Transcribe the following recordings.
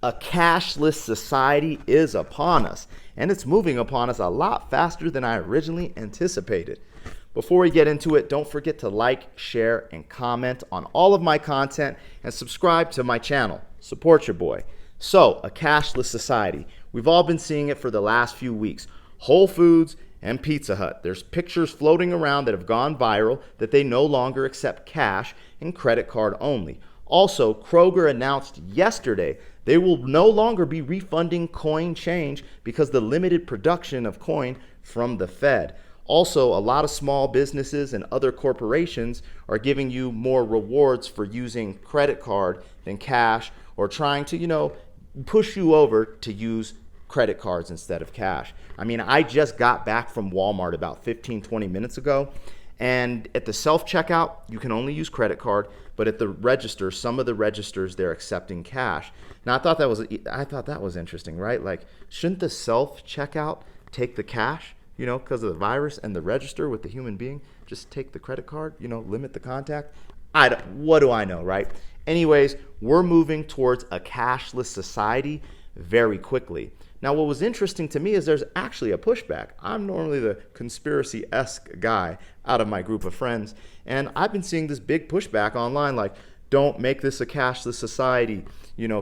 A cashless society is upon us, and it's moving upon us a lot faster than I originally anticipated. Before we get into it, don't forget to like, share, and comment on all of my content and subscribe to my channel. Support your boy. So, a cashless society. We've all been seeing it for the last few weeks. Whole Foods and Pizza Hut. There's pictures floating around that have gone viral that they no longer accept cash and credit card only. Also, Kroger announced yesterday they will no longer be refunding coin change because the limited production of coin from the Fed. Also, a lot of small businesses and other corporations are giving you more rewards for using credit card than cash, or trying to, push you over to use credit cards instead of cash. I mean, I just got back from Walmart about 15-20 minutes ago, and at the self-checkout, you can only use credit card, but at the register, some of the registers, they're accepting cash. Now, I thought that was interesting, right? Like, shouldn't the self-checkout take the cash, because of the virus, and the register with the human being just take the credit card, limit the contact? What do I know, right? Anyways, we're moving towards a cashless society very quickly. Now, what was interesting to me is there's actually a pushback. I'm normally the conspiracy-esque guy out of my group of friends, and I've been seeing this big pushback online, like, don't make this a cashless society,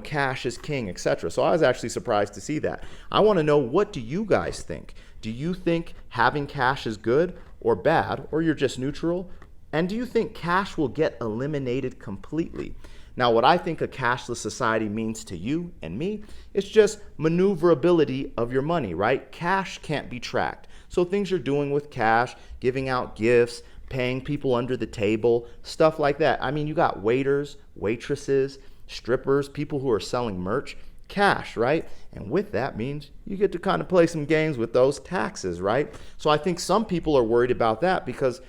cash is king, etc. So I was actually surprised to see that. I want to know, what do you guys think? Do you think having cash is good or bad, or you're just neutral? And do you think cash will get eliminated completely? Now, what I think a cashless society means to you and me is just maneuverability of your money, right? Cash can't be tracked. So things you're doing with cash, giving out gifts, paying people under the table, stuff like that. I mean, you got waiters, waitresses, strippers, people who are selling merch, cash, right? And with that means you get to kind of play some games with those taxes, right? So I think some people are worried about that because,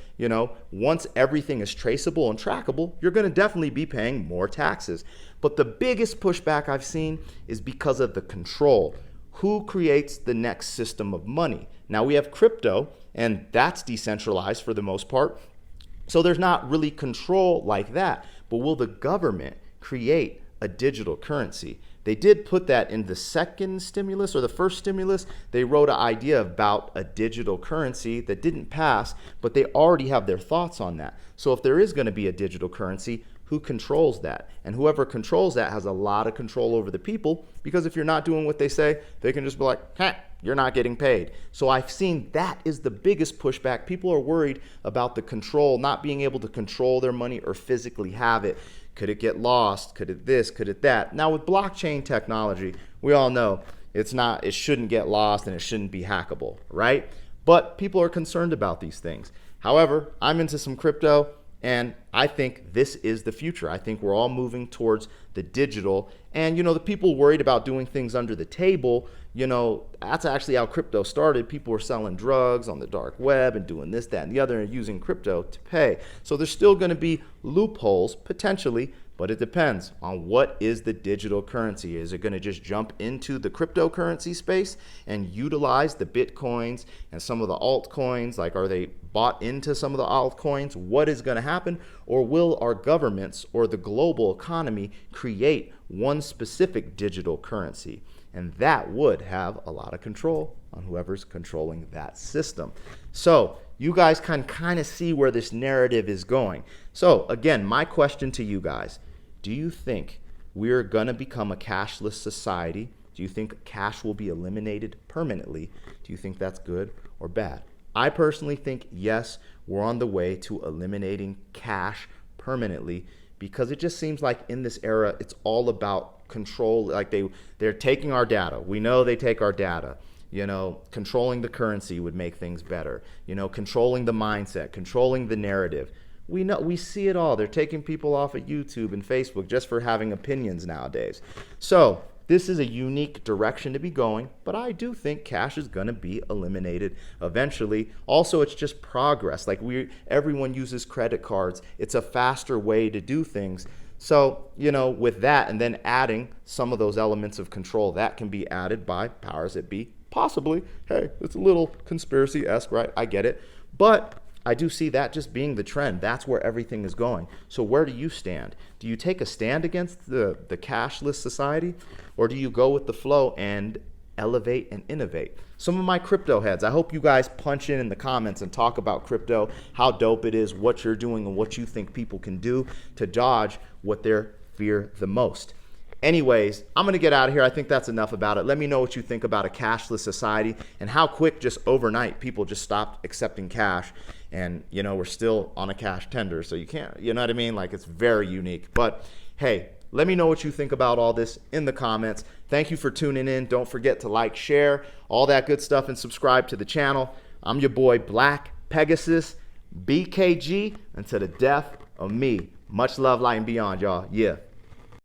once everything is traceable and trackable, you're going to definitely be paying more taxes. But the biggest pushback I've seen is because of the control. Who creates the next system of money? Now, we have crypto, and that's decentralized for the most part. So there's not really control like that. But will the government create a digital currency? They did put that in the second stimulus, or the first stimulus. They wrote an idea about a digital currency that didn't pass, but they already have their thoughts on that. So if there is going to be a digital currency, who controls that? And whoever controls that has a lot of control over the people, because if you're not doing what they say, they can just be like, you're not getting paid. So I've seen that is the biggest pushback. People are worried about the control, not being able to control their money or physically have it. Could it get lost? Could it this? Could it that? Now, with blockchain technology, we all know it shouldn't get lost and it shouldn't be hackable, right? But people are concerned about these things. However, I'm into some crypto, and I think this is the future. I think we're all moving towards the digital. And, the people worried about doing things under the table, that's actually how crypto started. People were selling drugs on the dark web and doing this, that, and the other, and using crypto to pay. So there's still going to be loopholes, potentially, but it depends on what is the digital currency. Is it going to just jump into the cryptocurrency space and utilize the Bitcoins and some of the altcoins? Like, are they bought into some of the altcoins? What is going to happen? Or will our governments or the global economy create one specific digital currency? And that would have a lot of control on whoever's controlling that system. So you guys can kind of see where this narrative is going. So again, my question to you guys, do you think we're going to become a cashless society? Do you think cash will be eliminated permanently? Do you think that's good or bad? I personally think, yes, we're on the way to eliminating cash permanently, because it just seems like in this era, it's all about control. Like they're taking our data. We know they take our data. Controlling the currency would make things better. Controlling the mindset, controlling the narrative. We see it all. They're taking people off of YouTube and Facebook just for having opinions nowadays. So this is a unique direction to be going, but I do think cash is going to be eliminated eventually. Also, it's just progress. Like everyone uses credit cards. It's a faster way to do things. So, with that, and then adding some of those elements of control, that can be added by powers that be, possibly. Hey, it's a little conspiracy-esque, right? I get it. But I do see that just being the trend. That's where everything is going. So where do you stand? Do you take a stand against the cashless society, or do you go with the flow and elevate and innovate? Some of my crypto heads, I hope you guys punch in the comments and talk about crypto, how dope it is, what you're doing, and what you think people can do to dodge what they fear the most. Anyways, I'm going to get out of here. I think that's enough about it. Let me know what you think about a cashless society and how quick just overnight people just stopped accepting cash. And, you know, we're still on a cash tender, so you can't, you know what I mean? Like, it's very unique. But hey, let me know what you think about all this in the comments. Thank you for tuning in. Don't forget to like, share, all that good stuff, and subscribe to the channel. I'm your boy, Black Pegasus, BKG, until the death of me. Much love, light, and beyond, y'all. Yeah.